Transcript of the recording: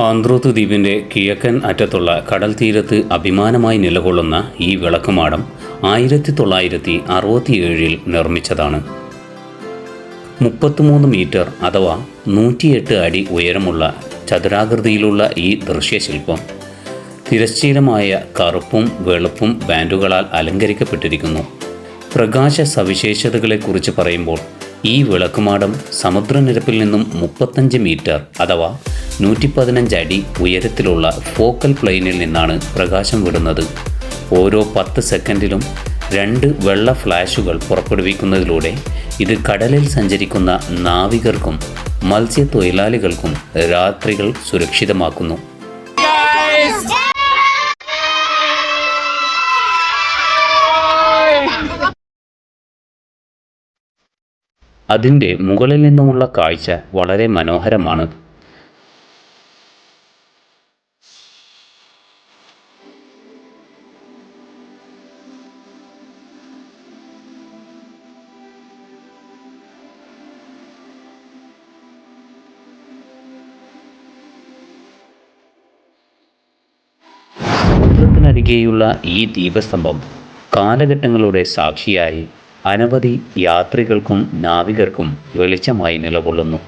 ആന്ത്രോത്ത് ദ്വീപിൻ്റെ കിഴക്കൻ അറ്റത്തുള്ള കടൽ തീരത്ത് അഭിമാനമായി നിലകൊള്ളുന്ന ഈ വിളക്കുമാടം 1967 നിർമ്മിച്ചതാണ്. 33 മീറ്റർ അഥവാ 108 അടി ഉയരമുള്ള ചതുരാകൃതിയിലുള്ള ഈ ദൃശ്യശില്പം തിരശ്ചീനമായ കറുപ്പും വെളുപ്പും ബാൻഡുകളാൽ അലങ്കരിക്കപ്പെട്ടിരിക്കുന്നു. പ്രകാശ സവിശേഷതകളെക്കുറിച്ച് പറയുമ്പോൾ ഈ വിളക്കുമാടം സമുദ്രനിരപ്പിൽ നിന്നും 35 മീറ്റർ അഥവാ 115 അടി ഉയരത്തിലുള്ള ഫോക്കൽ പ്ലെയിനിൽ നിന്നാണ് പ്രകാശം വിടുന്നത്. ഓരോ 10 സെക്കൻഡിലും 2 വെള്ള ഫ്ലാഷുകൾ പുറപ്പെടുവിക്കുന്നതിലൂടെ ഇത് കടലിൽ സഞ്ചരിക്കുന്ന നാവികർക്കും മത്സ്യത്തൊഴിലാളികൾക്കും രാത്രികൾ സുരക്ഷിതമാക്കുന്നു. അതിൻ്റെ മുകളിൽ നിന്നുമുള്ള കാഴ്ച വളരെ മനോഹരമാണ്. സമുദ്രത്തിനരികെയുള്ള ഈ ദീപസ്തംഭം കാലഘട്ടങ്ങളുടെ സാക്ഷിയായി അനവധി യാത്രികൾക്കും നാവികർക്കും വെളിച്ചമായി നിലകൊള്ളുന്നു.